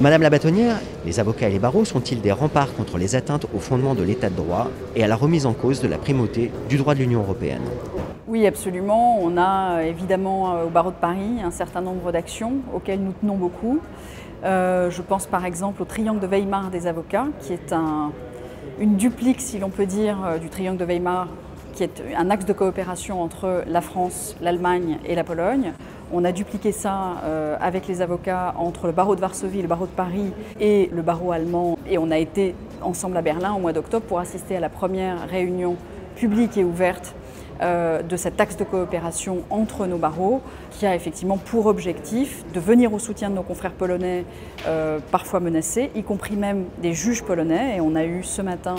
Madame la bâtonnière, les avocats et les barreaux sont-ils des remparts contre les atteintes aux fondements de l'état de droit et à la remise en cause de la primauté du droit de l'Union européenne? Oui, absolument. On a évidemment au barreau de Paris un certain nombre d'actions auxquelles nous tenons beaucoup. Je pense par exemple au triangle de Weimar des avocats, qui est une duplique, si l'on peut dire, du triangle de Weimar, qui est un axe de coopération entre la France, l'Allemagne et la Pologne. On a dupliqué ça avec les avocats entre le barreau de Varsovie, le barreau de Paris et le barreau allemand. Et on a été ensemble à Berlin au mois d'octobre pour assister à la première réunion publique et ouverte de cet axe de coopération entre nos barreaux, qui a effectivement pour objectif de venir au soutien de nos confrères polonais parfois menacés, y compris même des juges polonais. Et on a eu ce matin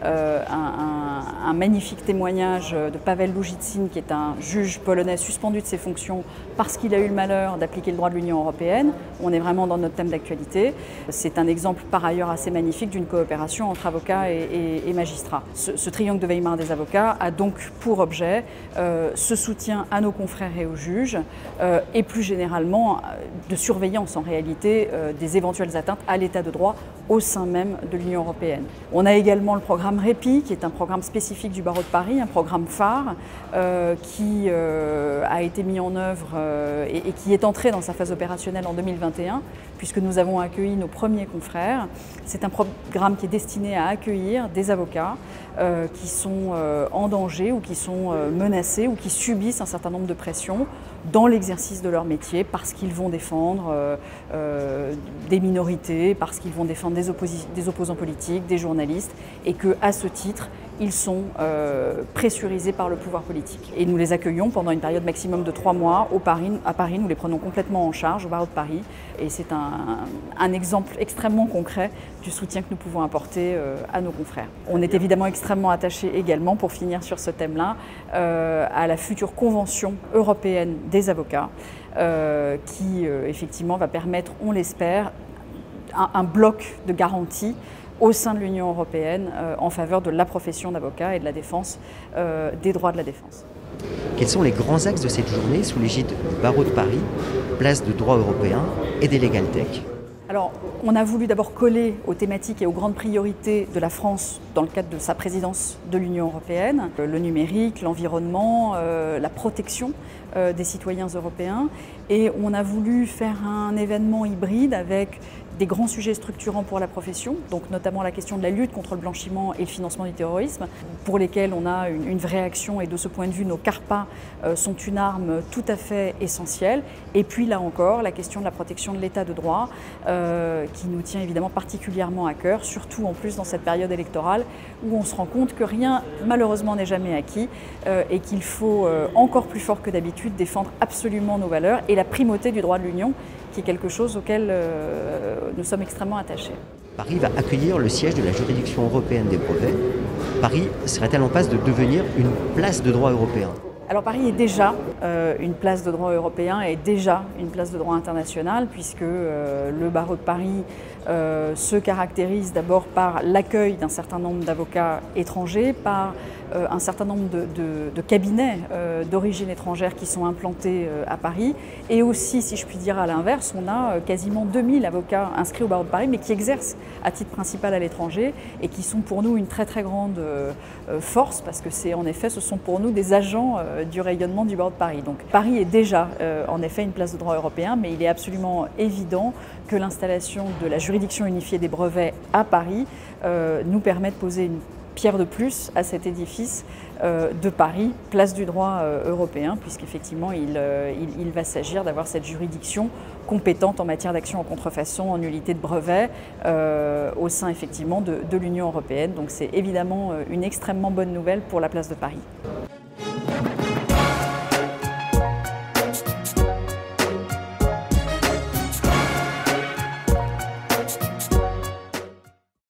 un magnifique témoignage de Paweł Łużycin, qui est un juge polonais suspendu de ses fonctions parce qu'il a eu le malheur d'appliquer le droit de l'Union européenne. On est vraiment dans notre thème d'actualité. C'est un exemple par ailleurs assez magnifique d'une coopération entre avocats et magistrats. Ce triangle de Weimar des avocats a donc pour objet ce soutien à nos confrères et aux juges et plus généralement de surveillance en réalité des éventuelles atteintes à l'état de droit au sein même de l'Union européenne. On a également le programme REPI, qui est un programme spécifique du barreau de Paris, un programme phare qui a été mis en œuvre et qui est entré dans sa phase opérationnelle en 2021, puisque nous avons accueilli nos premiers confrères. C'est un programme qui est destiné à accueillir des avocats qui sont en danger ou qui sont menacés ou qui subissent un certain nombre de pressions dans l'exercice de leur métier parce qu'ils vont défendre des minorités, parce qu'ils vont défendre des opposants politiques, des journalistes, et qu'à ce titre, ils sont pressurisés par le pouvoir politique. Et nous les accueillons pendant une période maximum de 3 mois à Paris. Nous les prenons complètement en charge au barreau de Paris. Et c'est un exemple extrêmement concret du soutien que nous pouvons apporter à nos confrères. On est évidemment extrêmement attachés également, pour finir sur ce thème-là, à la future convention européenne des avocats qui effectivement va permettre, on l'espère, un bloc de garantie au sein de l'Union européenne en faveur de la profession d'avocat et de la défense des droits de la défense. Quels sont les grands axes de cette journée sous l'égide du barreau de Paris, place de droit européen et des Legal Tech? Alors, on a voulu d'abord coller aux thématiques et aux grandes priorités de la France dans le cadre de sa présidence de l'Union européenne, le numérique, l'environnement, la protection des citoyens européens. Et on a voulu faire un événement hybride avec des grands sujets structurants pour la profession, donc notamment la question de la lutte contre le blanchiment et le financement du terrorisme, pour lesquels on a une vraie action, et de ce point de vue, nos CARPA sont une arme tout à fait essentielle. Et puis là encore, la question de la protection de l'état de droit, qui nous tient évidemment particulièrement à cœur, surtout en plus dans cette période électorale où on se rend compte que rien malheureusement n'est jamais acquis et qu'il faut encore plus fort que d'habitude défendre absolument nos valeurs et la primauté du droit de l'Union, qui est quelque chose auquel nous sommes extrêmement attachés. Paris va accueillir le siège de la juridiction européenne des brevets. Paris serait-elle en passe de devenir une place de droit européen? Alors Paris est déjà une place de droit européen et déjà une place de droit international, puisque le barreau de Paris se caractérise d'abord par l'accueil d'un certain nombre d'avocats étrangers, par un certain nombre de cabinets d'origine étrangère qui sont implantés à Paris, et aussi, si je puis dire à l'inverse, on a quasiment 2000 avocats inscrits au barreau de Paris, mais qui exercent à titre principal à l'étranger et qui sont pour nous une très très grande force, parce que en effet, ce sont pour nous des agents du rayonnement du barreau de Paris. Donc Paris est déjà en effet une place de droit européen, mais il est absolument évident que l'installation de la juridiction unifiée des brevets à Paris nous permet de poser une pierre de plus à cet édifice de Paris, place du droit européen, puisqu'effectivement il va s'agir d'avoir cette juridiction compétente en matière d'action en contrefaçon, en nullité de brevet, au sein effectivement de l'Union européenne. Donc c'est évidemment une extrêmement bonne nouvelle pour la place de Paris.